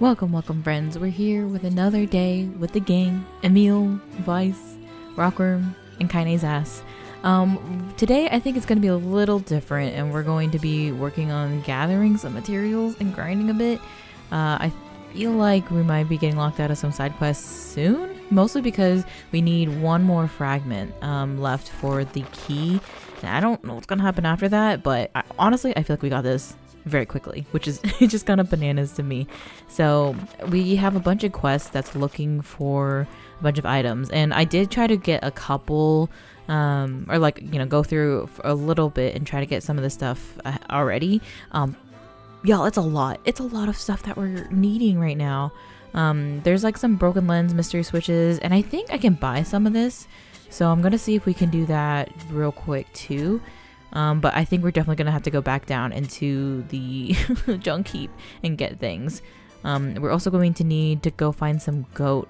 Welcome friends, we're here with another day with the gang, Emil, Vice, Rockworm, and Kaine's ass. Today I think it's going to be a little different and we're going to be working on gathering some materials and grinding a bit. I feel like we might be getting locked out of some side quests soon, mostly because we need one more fragment left for the key. And I don't know what's going to happen after that, but honestly I feel like we got this very quickly, which is just kind of bananas to me. So we have a bunch of quests that's looking for a bunch of items, and I did try to get a couple or like, you know, go through a little bit and try to get some of the stuff already. Y'all, it's a lot of stuff that we're needing right now. There's like some broken lens mystery switches, and I think I can buy some of this, so I'm gonna see if we can do that real quick too. But I think we're definitely going to have to go back down into the junk heap and get things. We're also going to need to go find some goat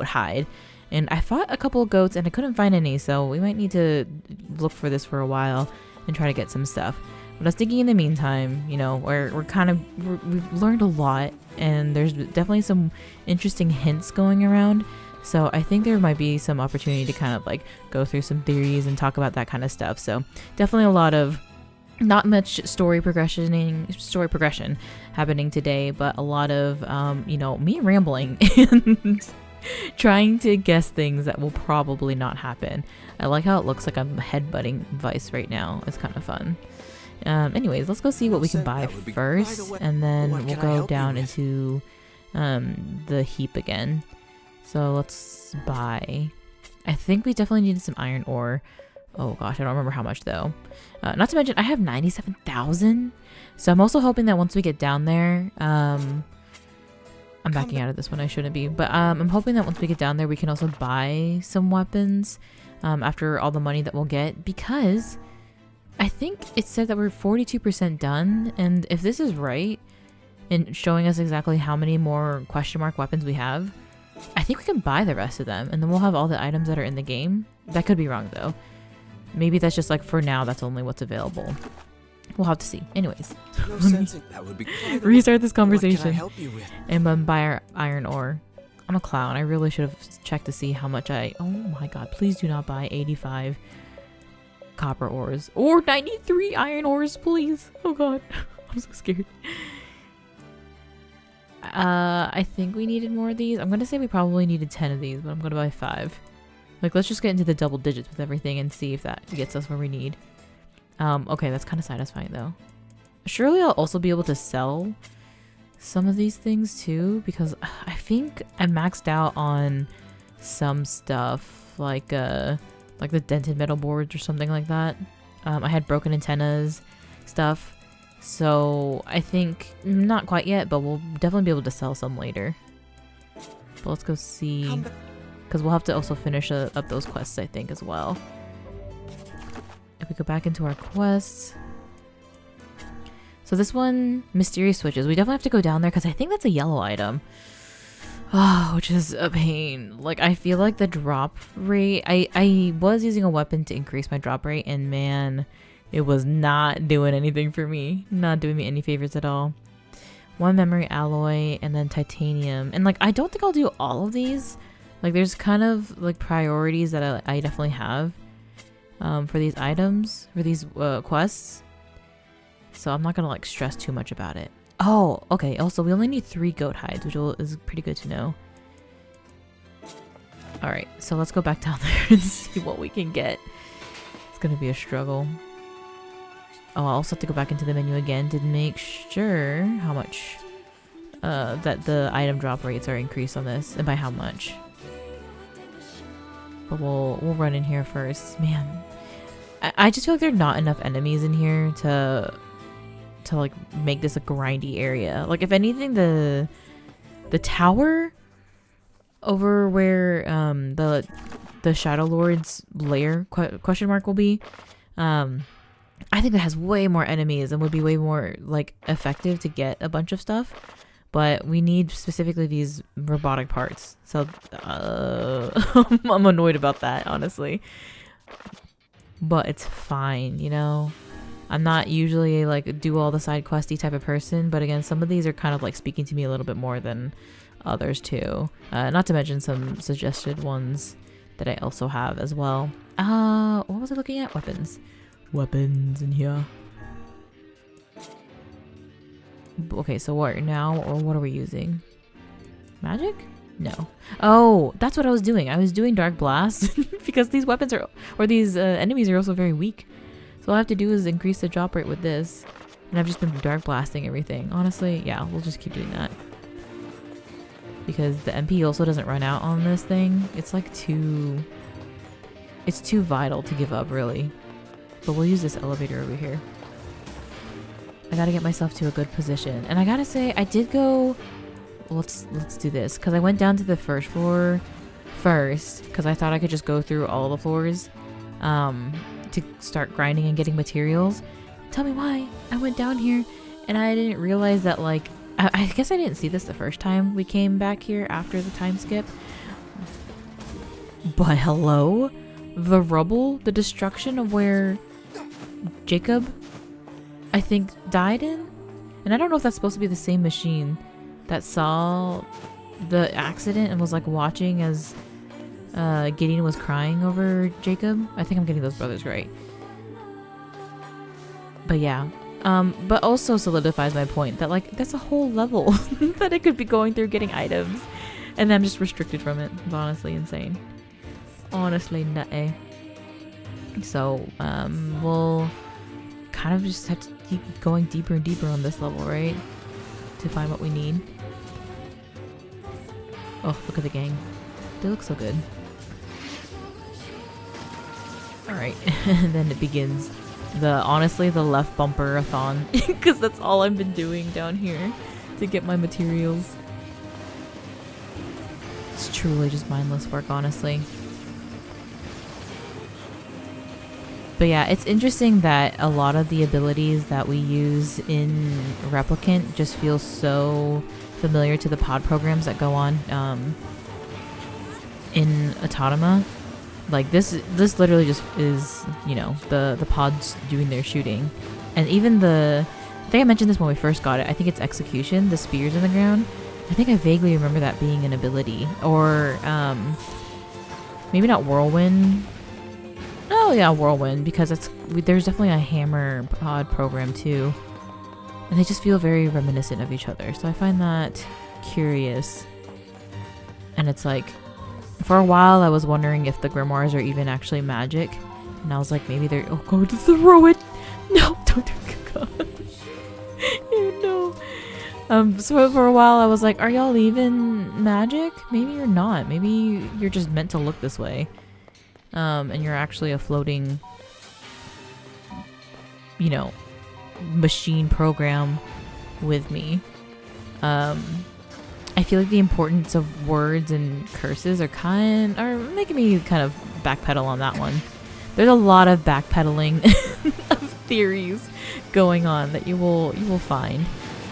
hide. And I fought a couple of goats and I couldn't find any, so we might need to look for this for a while and try to get some stuff. But I was thinking in the meantime, you know, we've learned a lot, and there's definitely some interesting hints going around. So I think there might be some opportunity to kind of like go through some theories and talk about that kind of stuff. So definitely a lot of, not much story progression happening today, but a lot of, you know, me rambling and trying to guess things that will probably not happen. I like how it looks like I'm headbutting Vice right now. It's kind of fun. Anyways, let's go see what we can buy first, and then we'll go down into the heap again. So let's buy, I think we definitely needed some iron ore. Oh gosh, I don't remember how much though. Not to mention I have 97,000. So I'm also hoping that once we get down there, I'm backing out of this one, I shouldn't be. But I'm hoping that once we get down there, we can also buy some weapons after all the money that we'll get. Because I think it said that we're 42% done. And if this is right, in showing us exactly how many more question mark weapons we have, I think we can buy the rest of them, and then we'll have all the items that are in the game. That could be wrong though. Maybe that's just like for now, that's only what's available. We'll have to see. Anyways, That would be restart this conversation. What can I help you with? And then buy our iron ore. I'm a clown. I really should have checked to see how much oh my god, please do not buy 85 copper ores or 93 iron ores, please. Oh god, I'm so scared. I think we needed more of these. I'm gonna say we probably needed 10 of these, but I'm gonna buy 5. Like, let's just get into the double digits with everything and see if that gets us where we need. Okay, that's kind of satisfying though. Surely I'll also be able to sell some of these things too, because I think I maxed out on some stuff like the dented metal boards or something like that. I had broken antennas stuff. So I think not quite yet, but we'll definitely be able to sell some later. But let's go see, because we'll have to also finish up those quests, I think, as well. If we go back into our quests. So this one, mysterious switches. We definitely have to go down there because I think that's a yellow item. Oh, which is a pain. Like, I feel like the drop rate, I was using a weapon to increase my drop rate, and man, it was not doing anything for me. Not doing me any favors at all. 1 memory alloy and then titanium. And like, I don't think I'll do all of these. Like, there's kind of like priorities that I definitely have for these items, for these quests. So I'm not gonna like stress too much about it. Oh, okay. Also, we only need 3 goat hides, which is pretty good to know. All right, so let's go back down there and see what we can get. It's gonna be a struggle. Oh, I'll also have to go back into the menu again to make sure how much that the item drop rates are increased on this, and by how much. But we'll run in here first. Man, I just feel like there are not enough enemies in here to like make this a grindy area. Like, if anything, the tower over where the Shadow Lord's lair question mark will be, I think that has way more enemies and would be way more like effective to get a bunch of stuff, but we need specifically these robotic parts. So I'm annoyed about that, honestly, but it's fine, you know. I'm not usually like do all the side questy type of person, but again, some of these are kind of like speaking to me a little bit more than others too. Not to mention some suggested ones that I also have as well. What was I looking at? Weapons. Weapons in here. Okay, so what now, or what are we using? Magic? No. Oh, that's what I was doing. I was doing Dark Blast because these weapons are, or these enemies are also very weak. So all I have to do is increase the drop rate with this. And I've just been Dark Blasting everything. Honestly, yeah, we'll just keep doing that. Because the MP also doesn't run out on this thing. It's like too... It's too vital to give up, really. But we'll use this elevator over here. I gotta get myself to a good position. And I gotta say, I did go... Let's do this. Because I went down to the first floor first. Because I thought I could just go through all the floors. To start grinding and getting materials. Tell me why. I went down here and I didn't realize that, like... I guess I didn't see this the first time we came back here after the time skip. But hello? The rubble? The destruction of where Jacob, I think, died in? And I don't know if that's supposed to be the same machine that saw the accident and was like watching as Gideon was crying over Jacob. I think I'm getting those brothers right. But yeah. But also solidifies my point that like that's a whole level that I could be going through getting items. And I'm just restricted from it. It's honestly insane. Honestly nutty. So, we'll kind of just have to keep going deeper and deeper on this level, right? To find what we need. Oh, look at the gang. They look so good. Alright, and then it begins. Honestly, the left bumper-a-thon. Because that's all I've been doing down here to get my materials. It's truly just mindless work, honestly. But yeah, it's interesting that a lot of the abilities that we use in Replicant just feel so familiar to the pod programs that go on in Autonoma. Like this literally just is, you know, the pods doing their shooting. And even I think I mentioned this when we first got it. I think it's Execution, the spears in the ground. I think I vaguely remember that being an ability. Or maybe not Whirlwind. Oh yeah, Whirlwind, because there's definitely a hammer pod program too. And they just feel very reminiscent of each other. So I find that curious. And it's like, for a while I was wondering if the grimoires are even actually magic. And I was like, maybe they're... Oh god, throw it! No, don't do it, god. Ew, no. So for a while I was like, are y'all even magic? Maybe you're not. Maybe you're just meant to look this way. And you're actually a floating, you know, machine program with me. I feel like the importance of words and curses are making me kind of backpedal on that one. There's a lot of backpedaling of theories going on that you will find.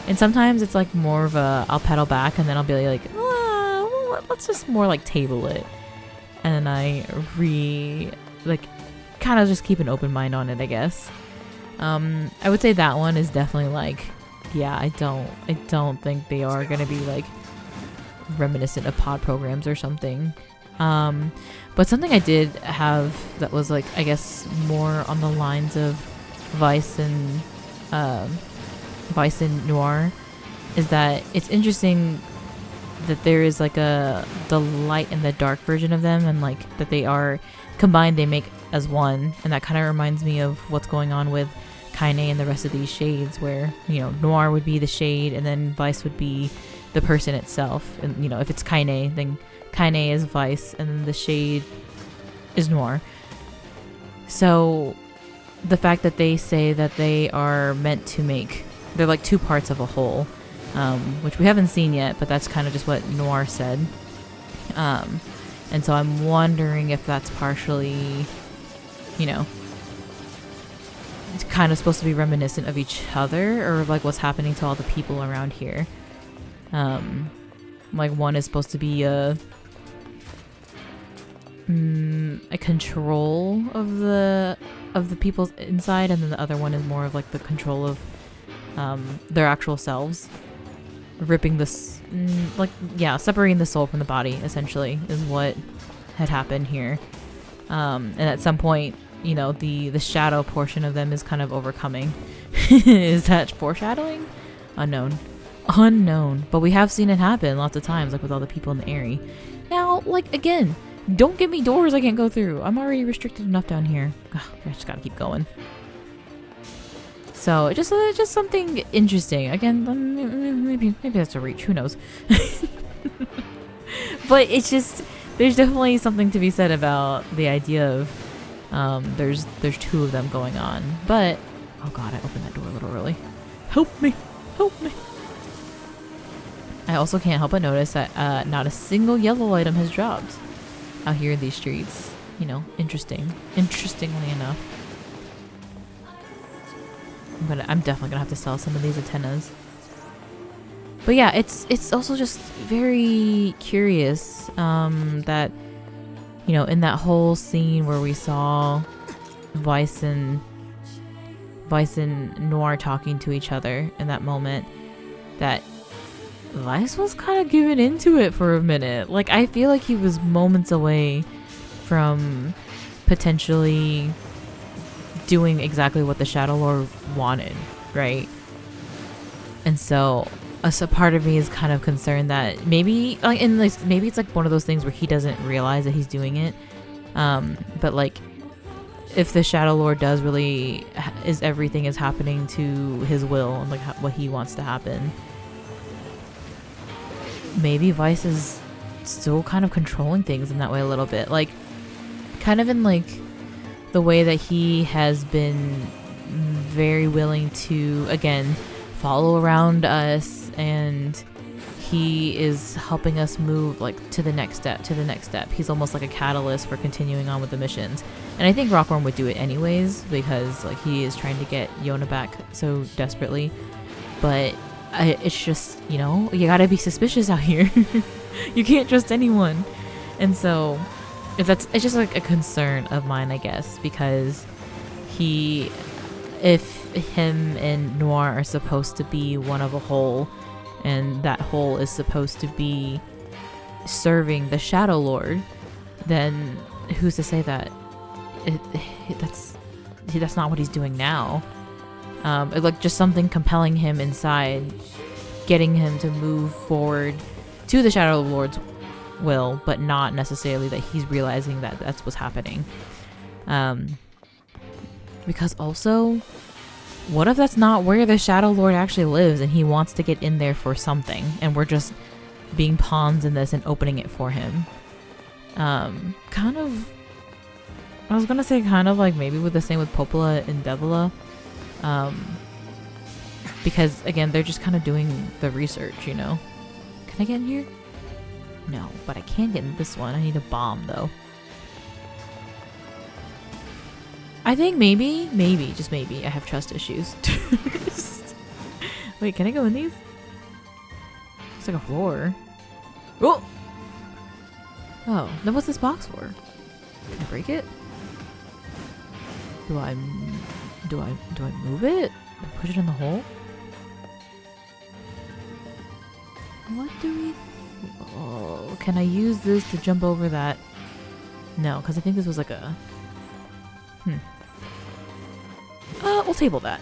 And sometimes it's like more of a I'll pedal back and then I'll be like, well, let's just more like table it. And I kind of just keep an open mind on it, I guess. I would say that one is definitely like, yeah, I don't think they are gonna be like reminiscent of pod programs or something. But something I did have that was like, I guess more on the lines of Vice and Noir is that it's interesting that there is like the light and the dark version of them, and like that they are combined, they make as one. And that kind of reminds me of what's going on with Kaine and the rest of these shades, where, you know, Noir would be the shade and then Vice would be the person itself. And, you know, if it's Kaine, then Kaine is Vice and then the shade is Noir. So the fact that they say that they are meant to make, they're like two parts of a whole, which we haven't seen yet, but that's kind of just what Noir said. And so I'm wondering if that's partially, you know, it's kind of supposed to be reminiscent of each other, or like what's happening to all the people around here. Like one is supposed to be a control of the of the people inside, and then the other one is more of like the control of their actual selves, ripping this separating the soul from the body essentially is what had happened here. And at some point, you know, the shadow portion of them is kind of overcoming. Is that foreshadowing? Unknown, but we have seen it happen lots of times, like with all the people in the area. Now, like, again, don't give me doors I can't go through. I'm already restricted enough down here. Ugh, I just gotta keep going. So just something interesting. Again, maybe that's a reach. Who knows? But it's just, there's definitely something to be said about the idea of there's two of them going on. But oh god, I opened that door a little early. Help me! Help me! I also can't help but notice that not a single yellow item has dropped out here in these streets. You know, interestingly enough. I'm definitely gonna have to sell some of these antennas. But yeah, it's also just very curious that, you know, in that whole scene where we saw Vice and Noir talking to each other in that moment, that Vice was kind of giving into it for a minute. Like, I feel like he was moments away from potentially doing exactly what the Shadow Lord wanted, right? And so a part of me is kind of concerned that maybe, like, maybe it's like one of those things where he doesn't realize that he's doing it. But like, if the Shadow Lord does really everything is happening to his will and like what he wants to happen, maybe Vice is still kind of controlling things in that way a little bit, like kind of in like the way that he has been very willing to, again, follow around us, and he is helping us move like to the next step. He's almost like a catalyst for continuing on with the missions. And I think Rockworm would do it anyways, because like he is trying to get Yona back so desperately. But it's just, you know, you gotta be suspicious out here. You can't trust anyone. And so it's just like a concern of mine, I guess, because if him and Noir are supposed to be one of a whole, and that whole is supposed to be serving the Shadow Lord, then who's to say that that's not what he's doing now? Like just something compelling him inside, getting him to move forward to the Shadow Lord's will, but not necessarily that he's realizing that that's what's happening. Because also, what if that's not where the Shadow Lord actually lives and he wants to get in there for something, and we're just being pawns in this and opening it for him? Kind of, I was gonna say kind of like maybe with the same with Popola and Devila. Because again, they're just kind of doing the research, you know. Can I get in here? No, but I can get in this one. I need a bomb though. I think maybe, just maybe, I have trust issues. Wait, can I go in these? It's like a floor. Oh! Oh, then what's this box for? Can I break it? Do I move it? Push it in the hole? What do we... Oh, can I use this to jump over that? No, because I think this was like a... We'll table that.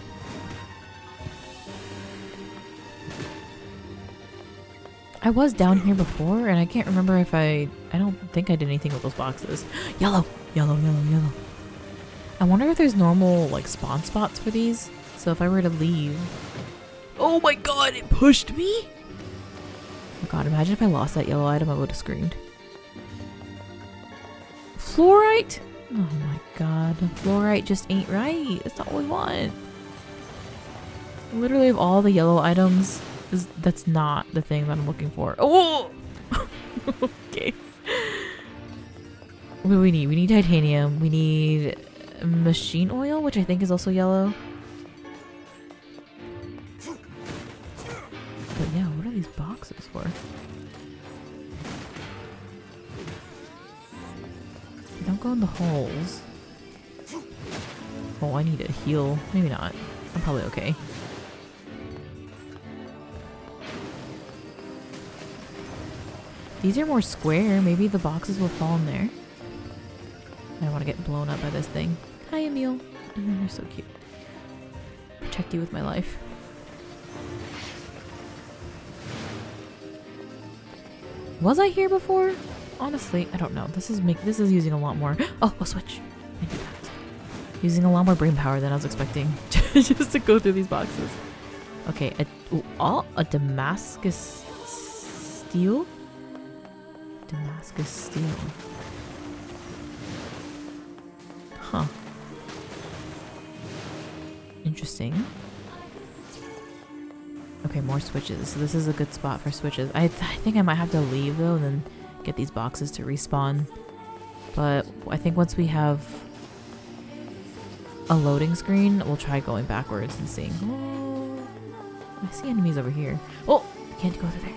I was down here before, and I can't remember if I don't think I did anything with those boxes. Yellow! Yellow, yellow, yellow. I wonder if there's normal, like, spawn spots for these. So if I were to leave... Oh my god, it pushed me? Oh god, imagine if I lost that yellow item, I would have screamed. Fluorite? Oh my god, fluorite just ain't right. That's not what we want. Literally, of all the yellow items, that's not the thing that I'm looking for. Oh! Okay. What do we need? We need titanium. We need machine oil, which I think is also yellow. But yeah, what are these boxes for? Don't go in the holes. Oh, I need to heal. Maybe not. I'm probably okay. These are more square. Maybe the boxes will fall in there. I don't want to get blown up by this thing. Hi, Emil. Oh, you're so cute. Protect you with my life. Was I here before? Honestly, I don't know. This is using a lot more. Oh, a switch. I do that. Using a lot more brain power than I was expecting, just to go through these boxes. Okay, a Damascus steel. Damascus steel. Huh. Interesting. Okay, more switches. So this is a good spot for switches. I think I might have to leave though and then get these boxes to respawn. But I think once we have a loading screen, we'll try going backwards and seeing. Oh, I see enemies over here. Oh, I can't go through there.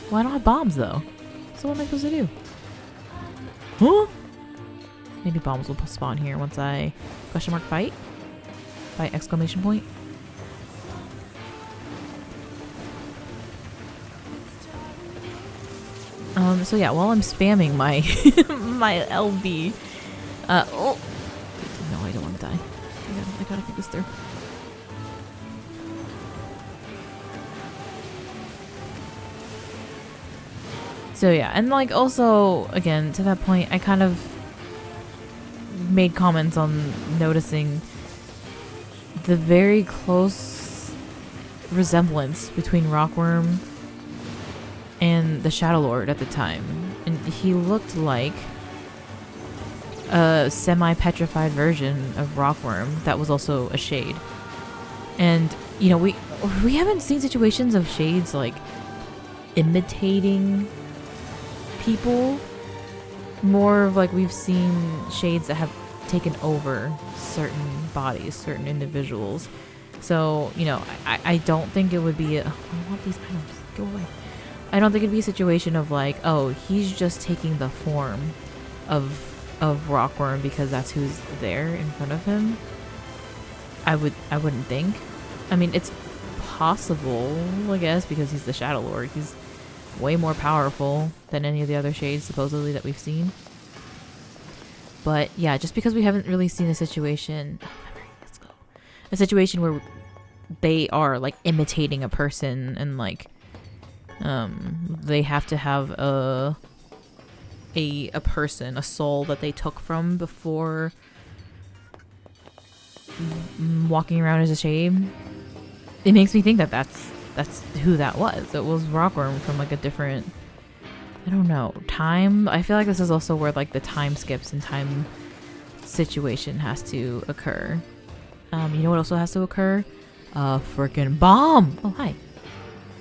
Well, I don't have bombs though. So what am I supposed to do? Huh? Maybe bombs will spawn here once I question mark fight? Fight exclamation point. So yeah, while I'm spamming my my LB, oh no, I don't want to die. I gotta think this through. So yeah, and like also again to that point, I kind of made comments on noticing the very close resemblance between Rockworm and the Shadow Lord at the time, and he looked like a semi-petrified version of Rockworm that was also a shade. And you know, we haven't seen situations of shades like imitating people. More of like we've seen shades that have taken over certain bodies, certain individuals. So you know, I don't think it would be I want these items, go away. I don't think it'd be a situation of like, oh, he's just taking the form of Rockworm because that's who's there in front of him. I wouldn't think. I mean, it's possible, I guess, because he's the Shadow Lord. He's way more powerful than any of the other shades supposedly that we've seen. But yeah, just because we haven't really seen a situation, let's go. A situation where they are like imitating a person and like they have to have a person, a soul that they took from before walking around as a shade. It makes me think that that's who that was. It was Rockworm from like a different, I don't know, time. I feel like this is also where like the time skips and time situation has to occur. You know what also has to occur? A freaking bomb. Oh, hi.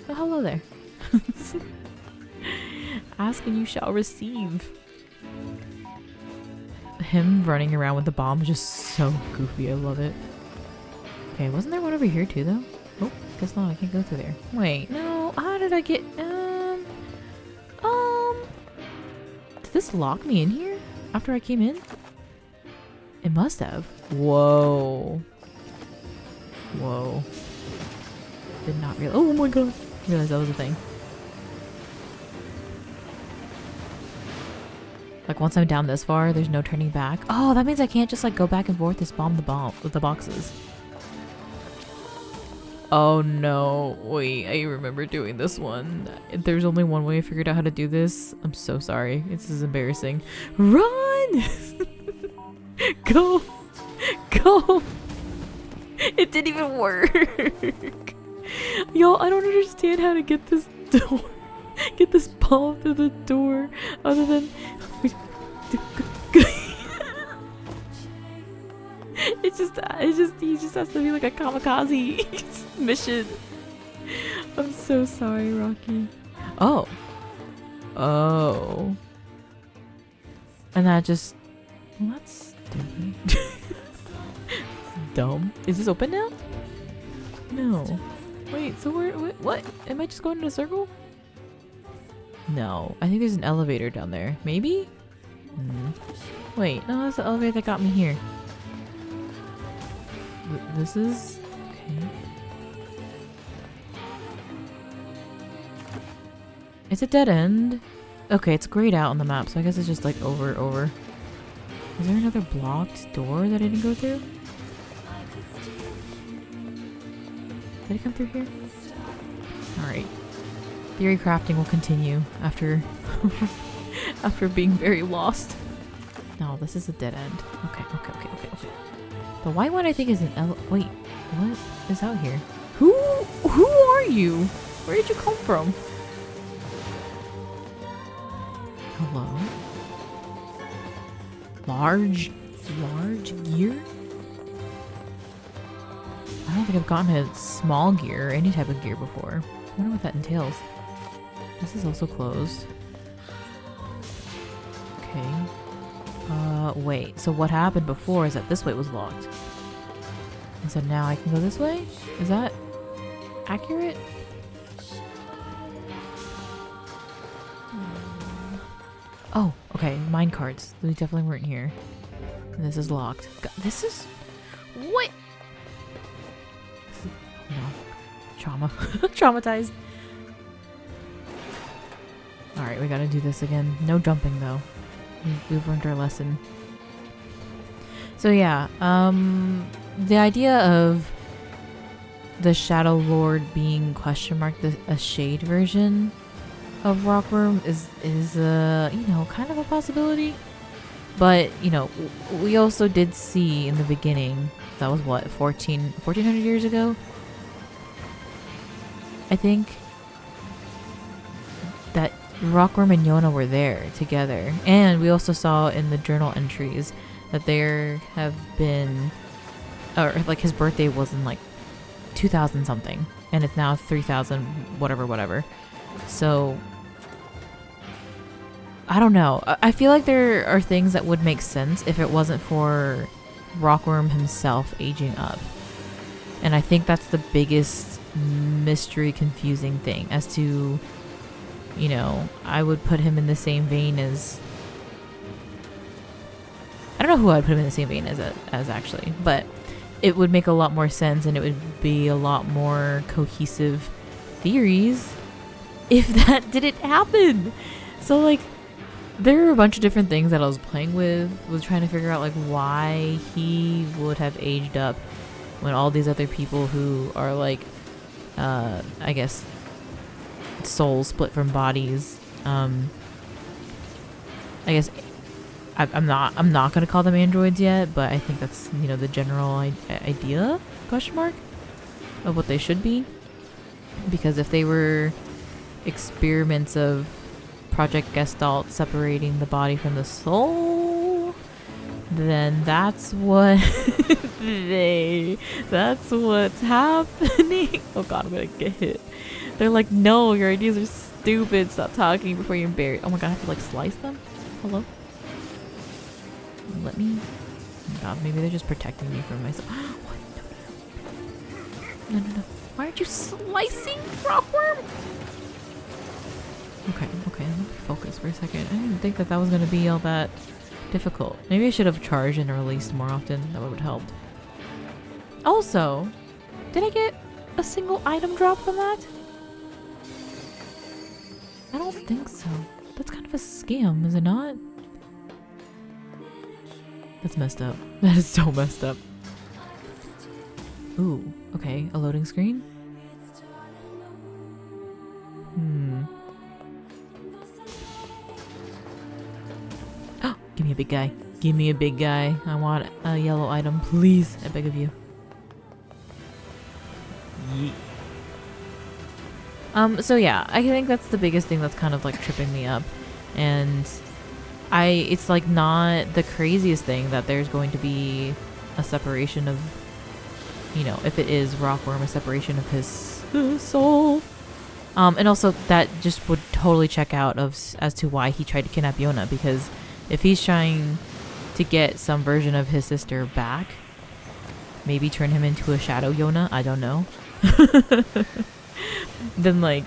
Oh, hello there. Ask and you shall receive. Him running around with the bomb is just so goofy. I love it. Okay, wasn't there one over here too though? Oh, guess not. I can't go through there. Wait, no. How did I get did this lock me in here after I came in? It must have. Whoa. Whoa. Did not realize. Oh my god. Realize that was a thing. Like once I'm down this far, there's no turning back. Oh, that means I can't just like go back and forth to spawn the boxes. Oh no, wait, I remember doing this one. There's only one way I figured out how to do this. I'm so sorry. This is embarrassing. Run! Go! Go! It didn't even work. Y'all, I don't understand how to get this door. Get this ball through the door other than he just has to be like a kamikaze mission. I'm so sorry, Rocky. Oh. And that just, well, that's stupid. Dumb. Is this open now? No. Wait, so what? Am I just going in a circle? No. I think there's an elevator down there. Maybe? Wait, no, that's the elevator that got me here. This is... okay. It's a dead end. Okay, it's grayed out on the map, so I guess it's just like over. Is there another blocked door that I didn't go through? Did it come through here? Alright. Theory crafting will continue after after being very lost. No, this is a dead end. Okay. The white one I think is an wait, what is out here? Who are you? Where did you come from? Hello? Large gear? I don't think I've gotten a small gear or any type of gear before. I wonder what that entails. This is also closed. Okay. Wait. So what happened before is that this way was locked. And so now I can go this way? Is that accurate? Oh, okay. Mine cards. They definitely weren't here. And this is locked. God, this is... what? No. Trauma. Traumatized. Alright, we gotta do this again. No jumping though. We've learned our lesson. So yeah, the idea of the Shadow Lord being a shade version of Rockworm is you know, kind of a possibility. But, you know, we also did see in the beginning, that was what, 1400 years ago? I think that Rockworm and Yona were there together. And we also saw in the journal entries that there have been, or like his birthday was in like 2000 something. And it's now 3000 whatever. So, I don't know. I feel like there are things that would make sense if it wasn't for Rockworm himself aging up. And I think that's the biggest mystery confusing thing as to, you know, I would put him in the same vein as, I don't know who I'd put him in the same vein as actually, but it would make a lot more sense and it would be a lot more cohesive theories if that didn't happen. So like, there are a bunch of different things that I was playing with, was trying to figure out like why he would have aged up when all these other people who are like, I guess, souls split from bodies. I guess I'm not gonna call them androids yet, but I think that's, you know, the general idea question mark of what they should be, because if they were experiments of Project Gestalt separating the body from the soul, then that's what that's what's happening. Oh god, I'm gonna get hit. They're like, no, your ideas are stupid. Stop talking before you're buried. Oh my god, I have to like slice them? Hello? Let me... oh my god, maybe they're just protecting me from myself. What? No. Why aren't you slicing, Rockworm? Okay, let me focus for a second. I didn't think that was going to be all that difficult. Maybe I should have charged and released more often. That would have helped. Also, did I get a single item drop from that? I don't think so. That's kind of a scam, is it not? That's messed up. That is so messed up. Ooh, okay, a loading screen? Give me a big guy. Give me a big guy. I want a yellow item, please. I beg of you. Yeet. So yeah, I think that's the biggest thing that's kind of like tripping me up. And it's like not the craziest thing that there's going to be a separation of, you know, if it is Rockworm, a separation of his soul. And also that just would totally check out as to why he tried to kidnap Yona, because if he's trying to get some version of his sister back, maybe turn him into a shadow Yona, I don't know. Then like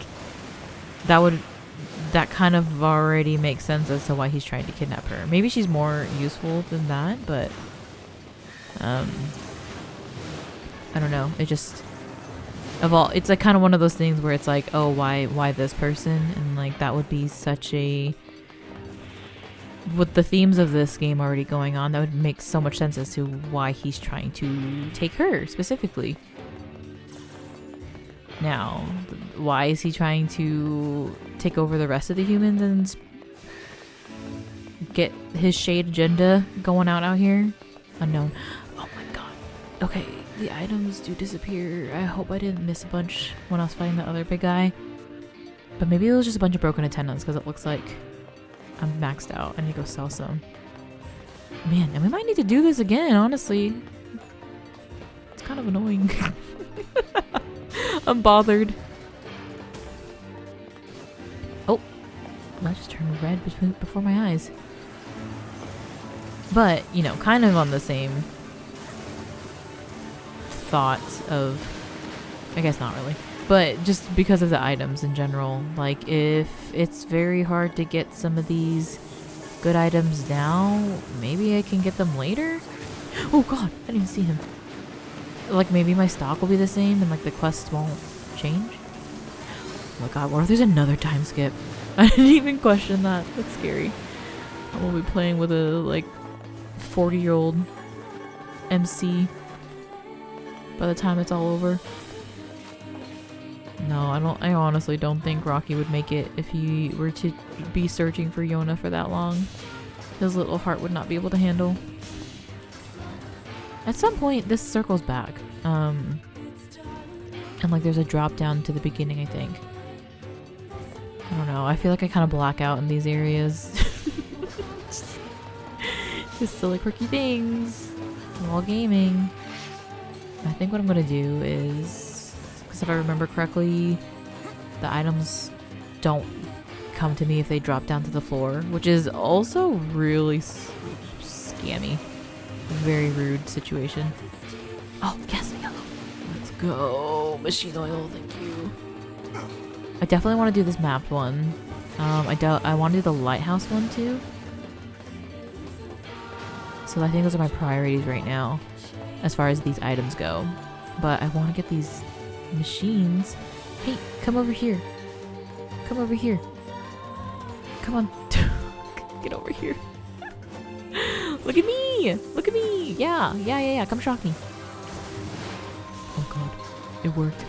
that kind of already makes sense as to why he's trying to kidnap her. Maybe she's more useful than that, but I don't know. It just it's like kind of one of those things where it's like, oh, why this person? And like that would be such a, with the themes of this game already going on, that would make so much sense as to why he's trying to take her specifically. Now, why is he trying to take over the rest of the humans and get his shade agenda going out here? Unknown. Oh my god. Okay, the items do disappear. I hope I didn't miss a bunch when I was fighting the other big guy. But maybe it was just a bunch of broken attendants because it looks like I'm maxed out. I need to go sell some. Man, and we might need to do this again, honestly. It's kind of annoying. I'm bothered. Oh, that just turned red before my eyes. But, you know, kind of on the same thoughts of, I guess not really, but just because of the items in general. Like, if it's very hard to get some of these good items now, maybe I can get them later? Oh god, I didn't even see him. Like, maybe my stock will be the same and like the quests won't change? Oh my god, what if there's another time skip? I didn't even question that. That's scary. I will be playing with a like 40-year-old MC by the time it's all over. No, I honestly don't think Rocky would make it if he were to be searching for Yona for that long. His little heart would not be able to handle. At some point, this circles back. And like there's a drop down to the beginning, I think. I don't know. I feel like I kind of black out in these areas. Just silly quirky things while gaming. I think what I'm gonna do is, because if I remember correctly, the items don't come to me if they drop down to the floor, which is also really scammy. Very rude situation. Oh, yes, yellow. Let's go. Machine oil, thank you. I definitely want to do this mapped one. I want to do the lighthouse one too. So I think those are my priorities right now as far as these items go. But I want to get these machines. Hey, come over here. Come over here. Come on. Get over here. Look at me! Look at me! Yeah. Come shock me. Oh god. It worked.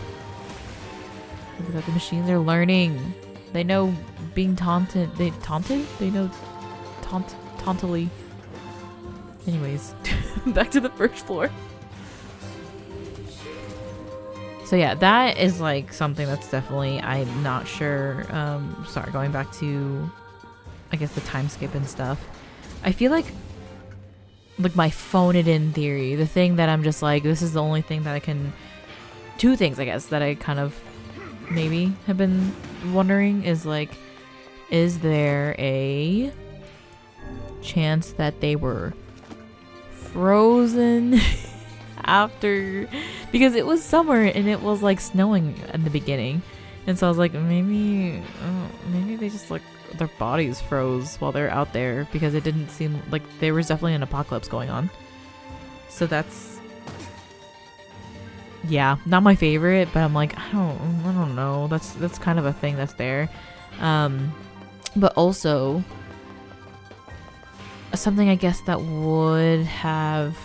Look at that. The machines are learning. They know being taunted. They know tauntily. Anyways, back to the first floor. So yeah, that is like something that's definitely, I'm not sure. Sorry, going back to, I guess, the time skip and stuff. I feel like my phone it in theory, the thing that I'm just like, this is the only thing that I can, two things I guess that I kind of maybe have been wondering is like, is there a chance that they were frozen after, because it was summer and it was like snowing in the beginning, and so I was like, maybe they just like their bodies froze while they're out there, because it didn't seem like there was definitely an apocalypse going on. So that's, yeah, not my favorite, but I'm like, I don't know, that's kind of a thing that's there. But also something I guess that would have,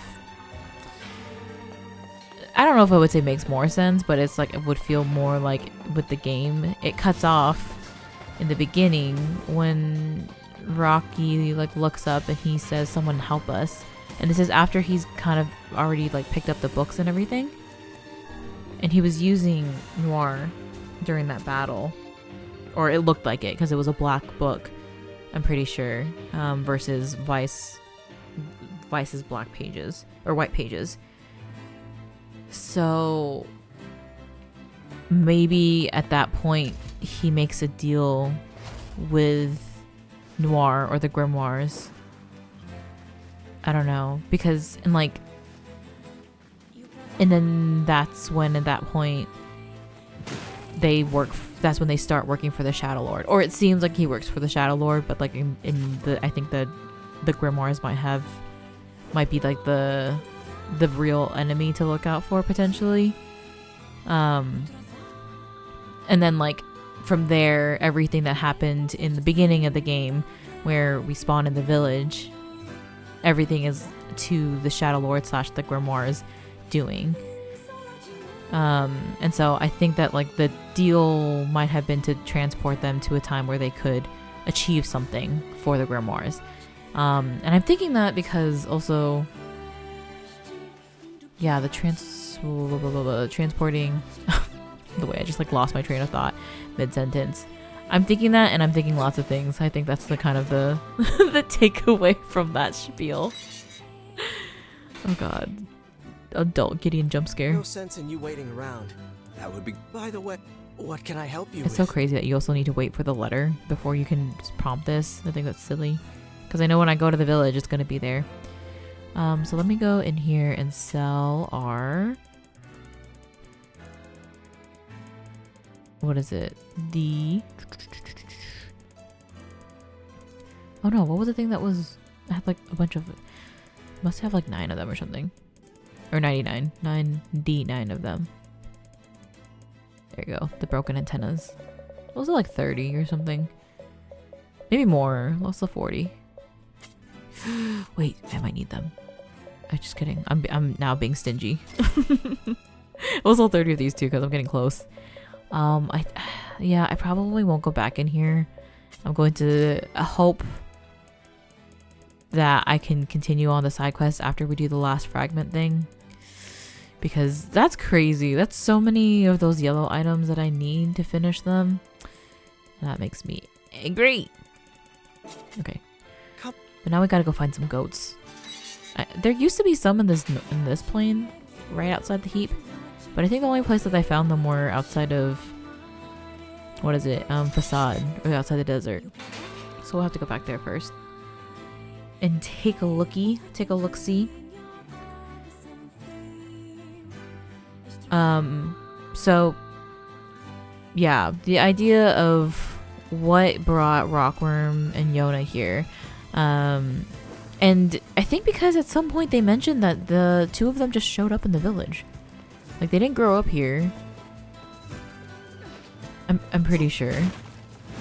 I don't know if I would say makes more sense, but it's like it would feel more like with the game, it cuts off in the beginning when Rocky like looks up and he says, someone help us, and this is after he's kind of already like picked up the books and everything, and he was using Noir during that battle, or it looked like it because it was a black book, I'm pretty sure, versus Vice's black pages or white pages. So maybe at that point he makes a deal with Noir or the Grimoires. I don't know, because and then that's when at that point that's when they start working for the Shadow Lord, or it seems like he works for the Shadow Lord, but like in the, I think the Grimoires might be like the the real enemy to look out for potentially. And then like from there, everything that happened in the beginning of the game where we spawn in the village, everything is to the Shadow Lord / the Grimoires doing. And so I think that like the deal might have been to transport them to a time where they could achieve something for the Grimoires. And I'm thinking that because also, yeah, the transporting the way I just like lost my train of thought mid-sentence. I'm thinking that, and I'm thinking lots of things. I think that's the kind of the the takeaway from that spiel. Oh god. Adult Gideon jump scare. No sense in you waiting around. That would be. By the way, what can I help you It's with? so crazy that you also need to wait for the letter before you can just prompt this. I think that's silly. Because I know when I go to the village, it's going to be there. So let me go in here and sell our... What is it? Oh no, what was the thing that was... I had like a bunch of... Must have like 9 of them or something. Or 99. 9 of them. There you go. The broken antennas. Those are like 30 or something. Maybe more. Also 40. Wait, I might need them. I'm just kidding. I'm now being stingy. Also 30 of these too because I'm getting close. Yeah, I probably won't go back in here. I'm going to hope that I can continue on the side quest after we do the last fragment thing. Because that's crazy. That's so many of those yellow items that I need to finish them. And that makes me angry. Okay. But now we gotta go find some goats. There used to be some in this plane, right outside the heap. But I think the only place that I found them were outside of... What is it? Facade. Or outside the desert. So we'll have to go back there first. And take a looky. Take a look-see. So... Yeah, the idea of what brought Rockworm and Yona here. And I think because at some point they mentioned that the two of them just showed up in the village. Like, they didn't grow up here. I'm pretty sure.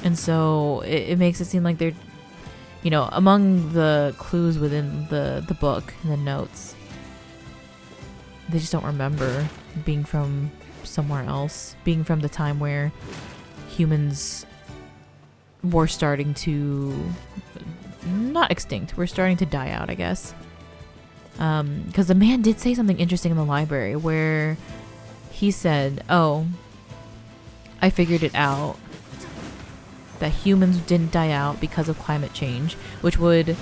And so it makes it seem like they're, you know, among the clues within the book and the notes, they just don't remember being from somewhere else, being from the time where humans were starting to, not extinct, we're starting to die out, I guess. Because the man did say something interesting in the library where he said, oh, I figured it out, that humans didn't die out because of climate change, which would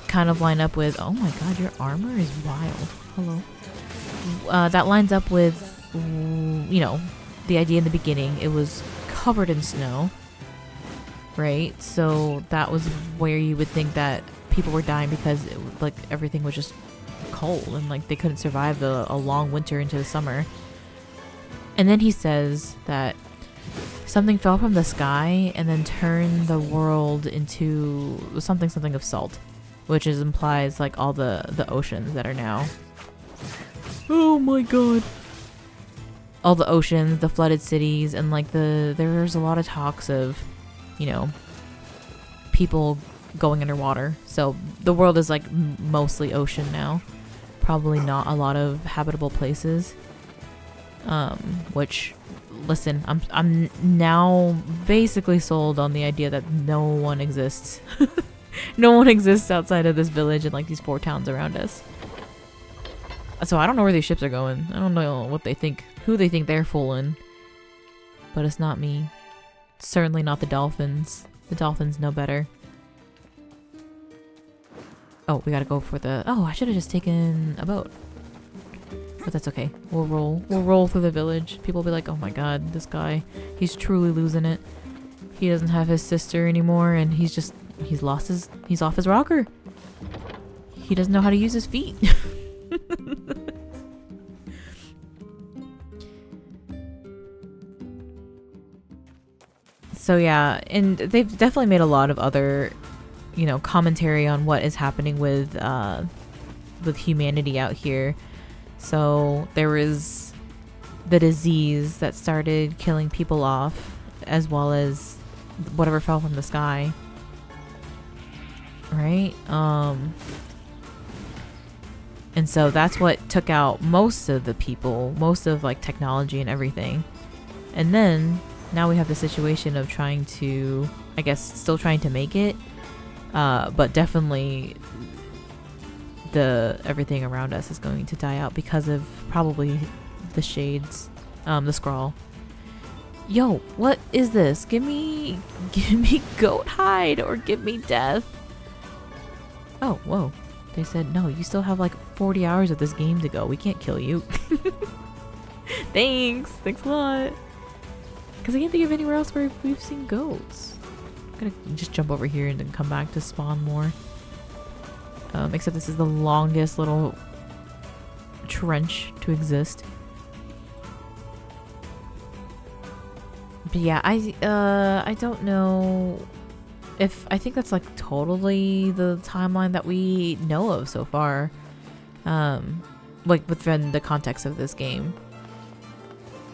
kind of line up with, oh my god, your armor is wild. Hello. That lines up with, you know, the idea in the beginning. It was covered in snow, right? So that was where you would think that people were dying because it, like, everything was just cold and like they couldn't survive a long winter into the summer. And then he says that something fell from the sky and then turned the world into something of salt, which is implies like all the oceans that are now. Oh my god. All the oceans, the flooded cities, and like there's a lot of talks of, you know, people going underwater. So the world is like mostly ocean now. Probably not a lot of habitable places. Which, listen, I'm now basically sold on the idea that no one exists. No one exists outside of this village and like these 4 towns around us. So I don't know where these ships are going. I don't know what they think, who they think they're fooling. But it's not me. It's certainly not the dolphins. The dolphins know better. Oh, we gotta go for the... Oh, I should have just taken a boat. But that's okay. We'll roll. We'll roll through the village. People will be like, oh my god, this guy, he's truly losing it. He doesn't have his sister anymore and he's off his rocker. He doesn't know how to use his feet. So yeah, and they've definitely made a lot of other, you know, commentary on what is happening with humanity out here. So there was the disease that started killing people off, as well as whatever fell from the sky. Right? And so that's what took out most of the people, most of like technology and everything. And then now we have the situation of trying to, I guess, still trying to make it, but definitely everything around us is going to die out because of probably the shades, the scroll. Yo, what is this? Give me goat hide or give me death. Oh, whoa. They said, no, you still have like 40 hours of this game to go. We can't kill you. Thanks a lot. Because I can't think of anywhere else where we've seen goats. I'm gonna just jump over here and then come back to spawn more. Except this is the longest little trench to exist. But yeah, I don't know if I think that's like totally the timeline that we know of so far. Like within the context of this game.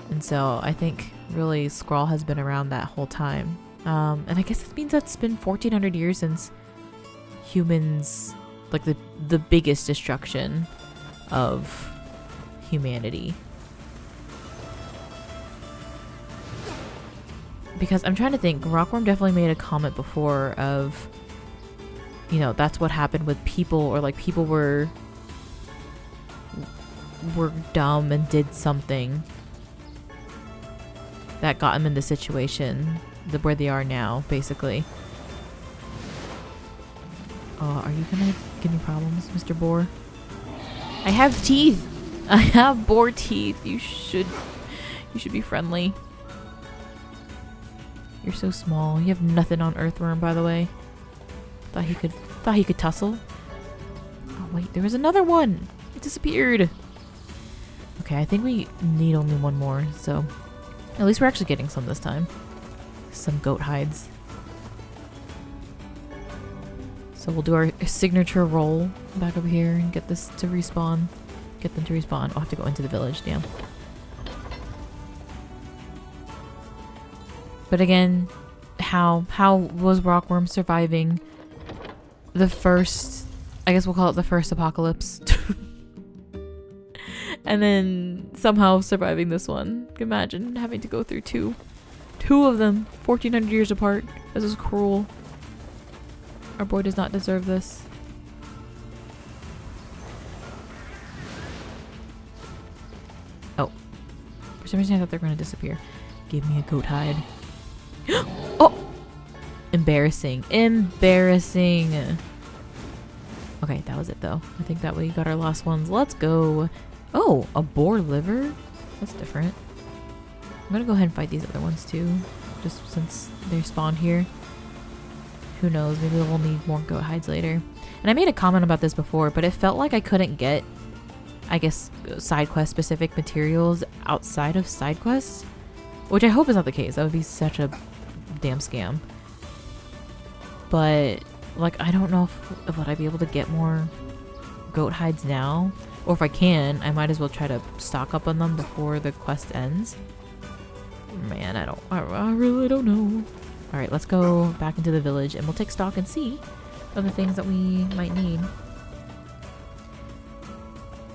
And so I think really Skrull has been around that whole time. And I guess it means that's been 1400 years since humans, like the biggest destruction of humanity. Because I'm trying to think, Rockworm definitely made a comment before of, you know, that's what happened with people, or like people were dumb and did something that got them in the situation where they are now, basically. Oh, are you gonna give me problems, Mr. Boar? I have teeth! I have boar teeth. You should be friendly. You're so small. You have nothing on Earthworm, by the way. Thought he could tussle. Oh wait, there was another one. It disappeared. Okay, I think we need only one more, so at least we're actually getting some this time. Some goat hides. So we'll do our signature roll back over here and get this to respawn. Get them to respawn. I'll have to go into the village, damn. But again, how was Rockworm surviving the first, I guess we'll call it the first apocalypse. And then somehow surviving this one. Imagine having to go through two of them, 1400 years apart. This is cruel. Our boy does not deserve this. Oh. For some reason I thought they were going to disappear. Give me a goat hide. Oh! Embarrassing. Embarrassing. Okay, that was it though. I think that we got our last ones. Let's go. Oh, a boar liver? That's different. I'm gonna go ahead and fight these other ones too. Just since they spawned here. Who knows, maybe we'll need more goat hides later. And I made a comment about this before, but it felt like I couldn't get, I guess, side quest specific materials outside of side quests. Which I hope is not the case. That would be such a damn scam. But, like, I don't know if would I be able to get more goat hides now? Or if I can, I might as well try to stock up on them before the quest ends. Man, I really don't know. Alright, let's go back into the village and we'll take stock and see of the things that we might need.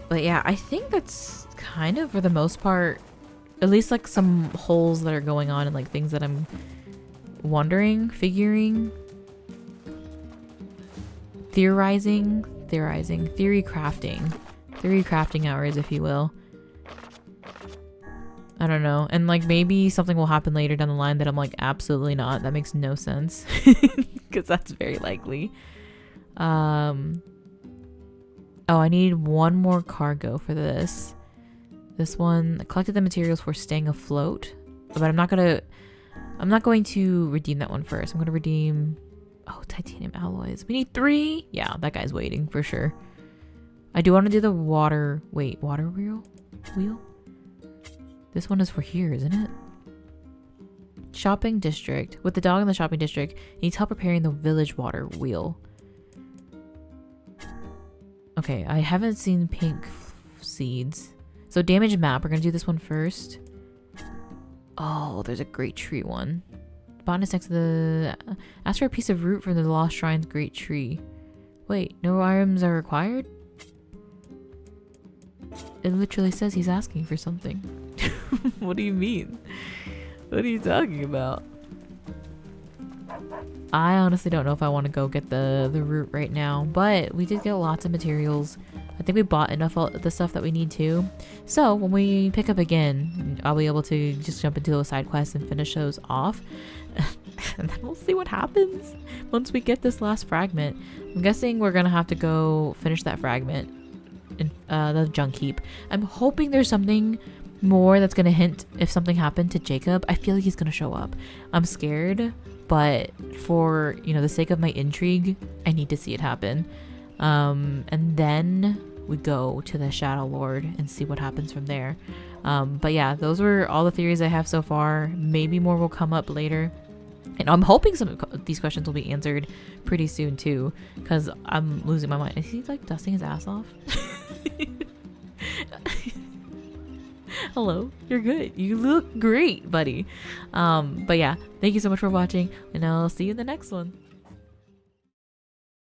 But yeah, I think that's kind of, for the most part, at least like some holes that are going on and like things that I'm wondering, figuring, theorizing, theory crafting hours, if you will. I don't know. And like maybe something will happen later down the line that I'm like, absolutely not. That makes no sense. Because that's very likely. Oh, I need one more cargo for this. This one, I collected the materials for staying afloat. But I'm not going to redeem that one first. I'm going to redeem, oh, titanium alloys. We need 3. Yeah, that guy's waiting for sure. I do want to do the water wheel? This one is for here, isn't it? Shopping district. With the dog in the shopping district, needs help repairing the village water wheel. Okay, I haven't seen pink seeds. So damage map, we're gonna do this one first. Oh, there's a great tree one. Botanist next to the... Ask for a piece of root from the Lost Shrine's great tree. Wait, no items are required? It literally says he's asking for something. What do you mean? What are you talking about? I honestly don't know if I want to go get the root right now, but we did get lots of materials. I think we bought enough of the stuff that we need to. So when we pick up again, I'll be able to just jump into those side quests and finish those off. And then we'll see what happens once we get this last fragment. I'm guessing we're gonna have to go finish that fragment in the junk heap. I'm hoping there's something more that's gonna hint if something happened to Jacob. I feel like he's gonna show up. I'm scared, but for, you know, the sake of my intrigue, I need to see it happen. And then we go to the Shadow Lord and see what happens from there. But yeah, those were all the theories I have so far. Maybe more will come up later. And I'm hoping some of these questions will be answered pretty soon too, because I'm losing my mind. Is he like dusting his ass off? Hello, you're good. You look great, buddy. But yeah, thank you so much for watching, and I'll see you in the next one.